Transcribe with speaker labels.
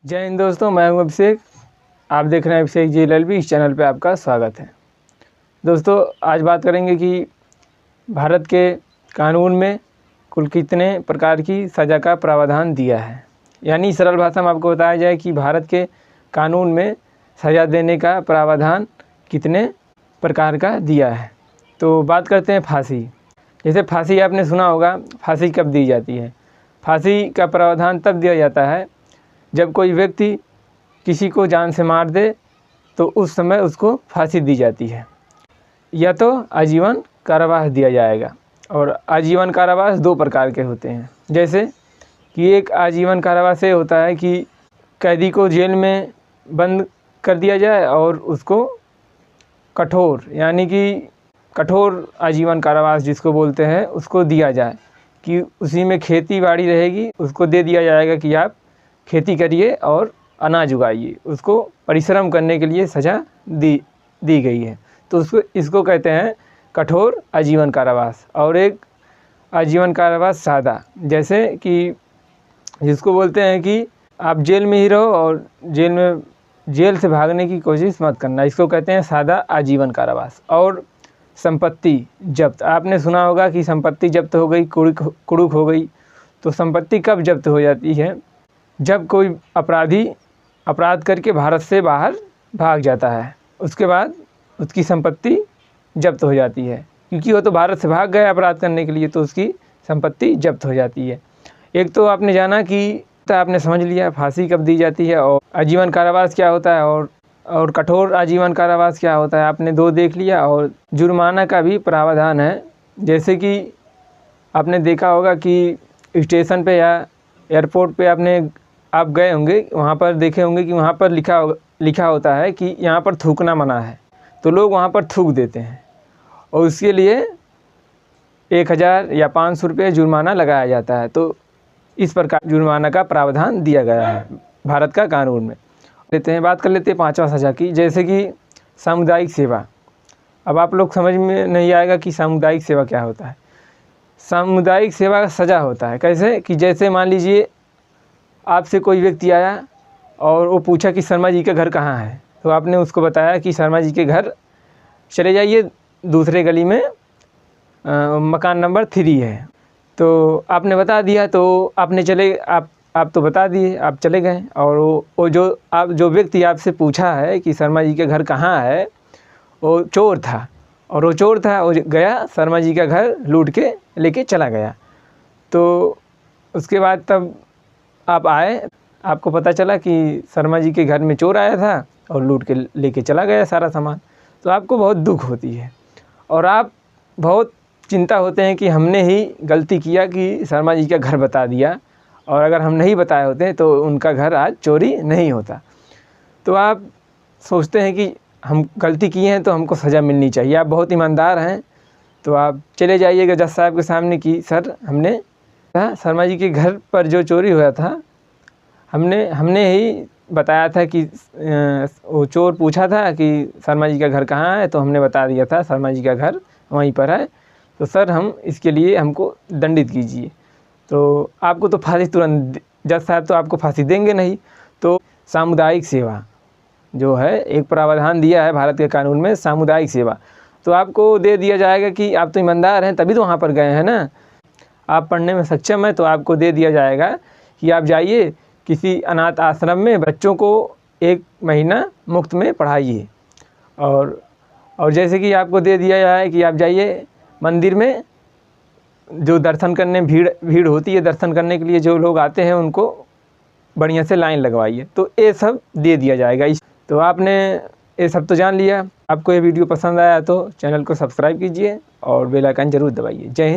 Speaker 1: जय हिंद दोस्तों, मैं हूं अभिषेक। आप देख रहे हैं अभिषेक जी LLB। इस चैनल पे आपका स्वागत है। दोस्तों, आज बात करेंगे कि भारत के कानून में कुल कितने प्रकार की सज़ा का प्रावधान दिया है। यानी सरल भाषा में आपको बताया जाए कि भारत के कानून में सज़ा देने का प्रावधान कितने प्रकार का दिया है। तो बात करते हैं फांसी। जैसे फांसी आपने सुना होगा, फांसी कब दी जाती है। फांसी का प्रावधान तब दिया जाता है जब कोई व्यक्ति किसी को जान से मार दे तो उस समय उसको फांसी दी जाती है, या तो आजीवन कारावास दिया जाएगा। और आजीवन कारावास दो प्रकार के होते हैं। जैसे कि एक आजीवन कारावास ये होता है कि कैदी को जेल में बंद कर दिया जाए और उसको कठोर यानी कि कठोर आजीवन कारावास जिसको बोलते हैं उसको दिया जाए कि उसी में खेती बाड़ी रहेगी। उसको दे दिया जाएगा कि आप खेती करिए और अनाज उगाइए। उसको परिश्रम करने के लिए सज़ा दी गई है, तो इसको कहते हैं कठोर आजीवन कारावास। और एक आजीवन कारावास सादा, जैसे कि जिसको बोलते हैं कि आप जेल में ही रहो और जेल से भागने की कोशिश मत करना। इसको कहते हैं सादा आजीवन कारावास। और संपत्ति जब्त, आपने सुना होगा कि संपत्ति जब्त हो गई, कुड़ुक हो गई। तो संपत्ति कब जब्त हो जाती है? जब कोई अपराधी अपराध करके भारत से बाहर भाग जाता है, उसके बाद उसकी संपत्ति जब्त हो जाती है, क्योंकि वो तो भारत से भाग गया अपराध करने के लिए, तो उसकी संपत्ति जब्त हो जाती है। एक तो आपने जाना कि आपने समझ लिया फांसी कब दी जाती है और आजीवन कारावास क्या होता है और कठोर आजीवन कारावास क्या होता है, आपने दो देख लिया। और जुर्माना का भी प्रावधान है। जैसे कि आपने देखा होगा कि स्टेशन पे या एयरपोर्ट पे आप गए होंगे, वहाँ पर देखे होंगे कि वहाँ पर लिखा होता है कि यहाँ पर थूकना मना है, तो लोग वहाँ पर थूक देते हैं और उसके लिए 1000 या 500 रुपये जुर्माना लगाया जाता है। तो इस प्रकार जुर्माना का प्रावधान दिया गया है भारत का कानून में। बात कर लेते हैं पांचवा सज़ा की, जैसे कि सामुदायिक सेवा। अब आप लोग समझ में नहीं आएगा कि सामुदायिक सेवा क्या होता है। सामुदायिक सेवा का सज़ा होता है कैसे कि जैसे मान लीजिए आपसे कोई व्यक्ति आया और वो पूछा कि शर्मा जी का घर कहाँ है, तो आपने उसको बताया कि शर्मा जी के घर चले जाइए, दूसरे गली में मकान नंबर 3 है। तो आपने बता दिया, तो आप तो बता दिए, आप चले गए। और वो जो व्यक्ति आपसे पूछा है कि शर्मा जी के घर कहाँ है, वो चोर था। और वो चोर था, वो गया शर्मा जी का घर लूट के लेके चला गया। तो उसके बाद तब आप आए, आपको पता चला कि शर्मा जी के घर में चोर आया था और लूट के लेके चला गया सारा सामान। तो आपको बहुत दुख होती है और आप बहुत चिंता होते हैं कि हमने ही गलती किया कि शर्मा जी का घर बता दिया, और अगर हम नहीं बताए होते तो उनका घर आज चोरी नहीं होता। तो आप सोचते हैं कि हम गलती किए हैं तो हमको सज़ा मिलनी चाहिए। आप बहुत ईमानदार हैं, तो आप चले जाइएगा जज साहब के सामने कि सर, हमने शर्मा जी के घर पर जो चोरी हुआ था, हमने ही बताया था कि वो चोर पूछा था कि शर्मा जी का घर कहाँ है, तो हमने बता दिया था शर्मा जी का घर वहीं पर है। तो सर, हम इसके लिए हमको दंडित कीजिए। तो आपको तो फांसी तुरंत, जज साहब तो आपको फांसी देंगे नहीं। तो सामुदायिक सेवा जो है, एक प्रावधान दिया है भारत के कानून में, सामुदायिक सेवा। तो आपको दे दिया जाएगा कि आप तो ईमानदार हैं, तभी तो वहाँ पर गए हैं ना, आप पढ़ने में सक्षम हैं, तो आपको दे दिया जाएगा कि आप जाइए किसी अनाथ आश्रम में बच्चों को 1 महीना मुफ्त में पढ़ाइए। और जैसे कि आपको दे दिया जाए कि आप जाइए मंदिर में, जो दर्शन करने भीड़ होती है दर्शन करने के लिए, जो लोग आते हैं उनको बढ़िया से लाइन लगवाइए। तो ये सब दे दिया जाएगा। तो आपने ये सब तो जान लिया। आपको ये वीडियो पसंद आया तो चैनल को सब्सक्राइब कीजिए और बेल आइकन ज़रूर दबाइए। जय हिंद।